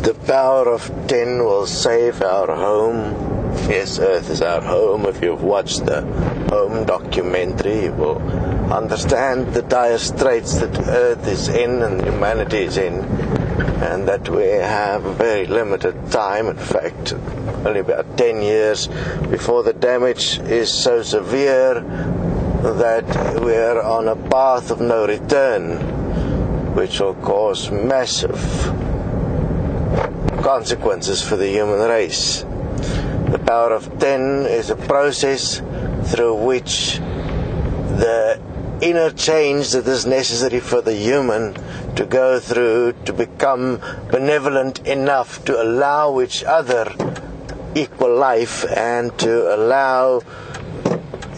The power of 10 will save our home. Yes, Earth is our home. If you've watched the Home documentary, you will understand the dire straits that Earth is in and humanity is in, and that we have a very limited time, in fact, only about 10 years before the damage is so severe that we are on a path of no return, which will cause massive consequences for the human race. The power of 10 is a process through which the inner change that is necessary for the human to go through to become benevolent enough to allow each other equal life and to allow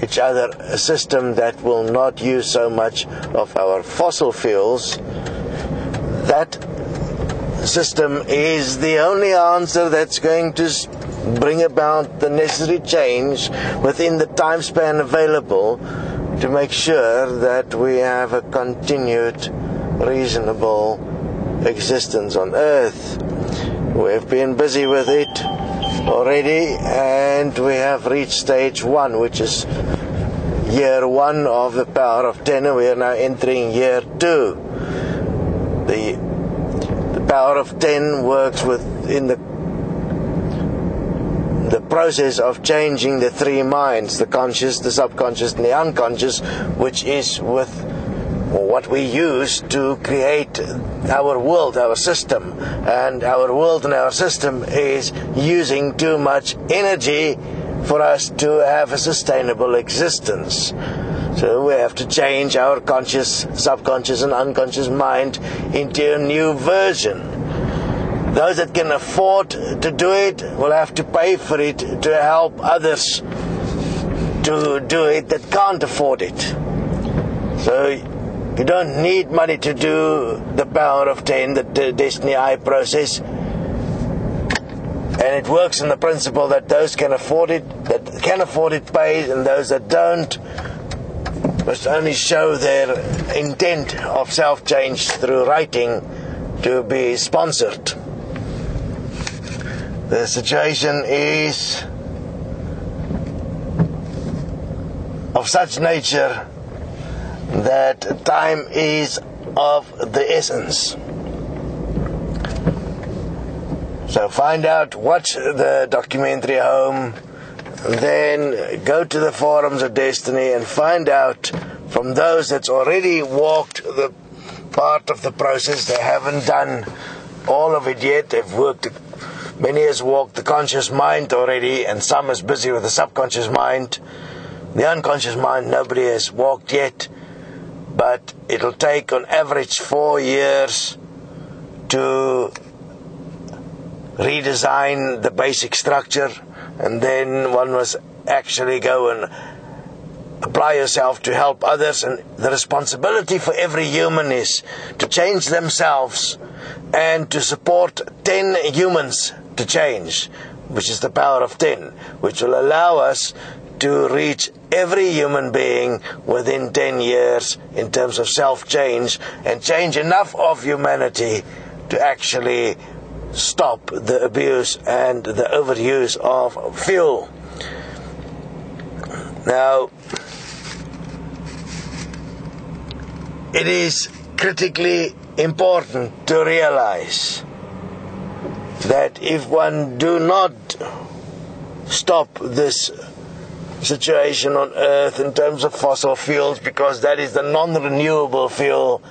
each other a system that will not use so much of our fossil fuels. That system is the only answer that's going to bring about the necessary change within the time span available to make sure that we have a continued, reasonable existence on Earth. We've been busy with it already, and we have reached stage 1, which is year 1 of the power of 10, and we are now entering year 2. The power of 10 works within the process of changing the three minds, the conscious, the subconscious, and the unconscious, which is with what we use to create our world, our system. And our world and our system is using too much energy for us to have a sustainable existence. So we have to change our conscious, subconscious, and unconscious mind into a new version. Those that can afford to do it will have to pay for it to help others to do it that can't afford it. So you don't need money to do the power of 10, the Desteni I process. And it works on the principle that those that can afford it pay, and those that don't must only show their intent of self-change through writing to be sponsored. The situation is of such nature that time is of the essence. So find out, watch the documentary Home, then go to the forums of Destiny and find out from those that's already walked the part of the process. They haven't done all of it yet. They've worked. Many has walked the conscious mind already, and some is busy with the subconscious mind. The unconscious mind nobody has walked yet, but it'll take on average 4 years to redesign the basic structure, and then one must actually go and apply yourself to help others. And the responsibility for every human is to change themselves and to support 10 humans to change, which is the power of 10, which will allow us to reach every human being within 10 years in terms of self-change, and change enough of humanity to actually stop the abuse and the overuse of fuel. Now, it is critically important to realize that if one do not stop this situation on Earth in terms of fossil fuels, because that is the non-renewable fuel,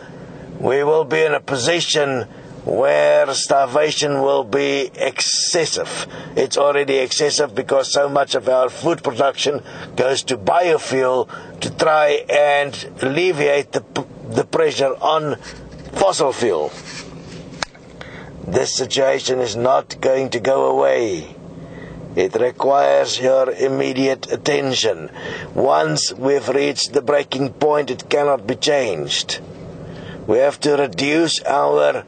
we will be in a position where starvation will be excessive. It's already excessive because so much of our food production goes to biofuel to try and alleviate the pressure on fossil fuel. This situation is not going to go away. It requires your immediate attention. Once we've reached the breaking point, it cannot be changed. We have to reduce our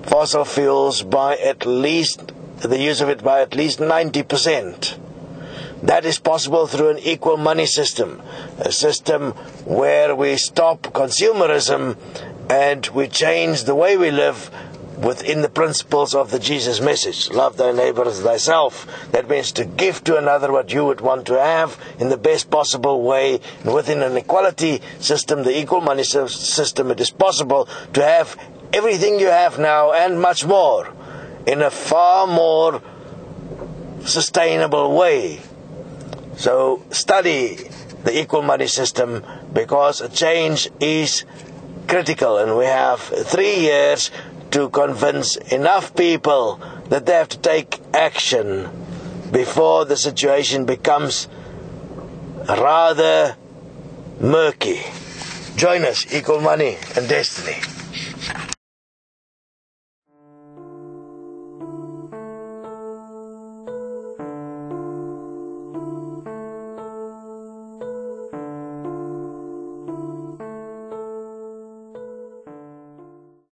fossil fuels by at least, the use of it by at least 90%. That is possible through an equal money system, a system where we stop consumerism and we change the way we live within the principles of the Jesus message. Love thy neighbor as thyself. That means to give to another what you would want to have in the best possible way. And within an equality system, the equal money system, it is possible to have everything you have now and much more in a far more sustainable way. So study the equal money system, because a change is critical, and we have 3 years to convince enough people that they have to take action before the situation becomes rather murky. Join us, Equal Money and Destiny.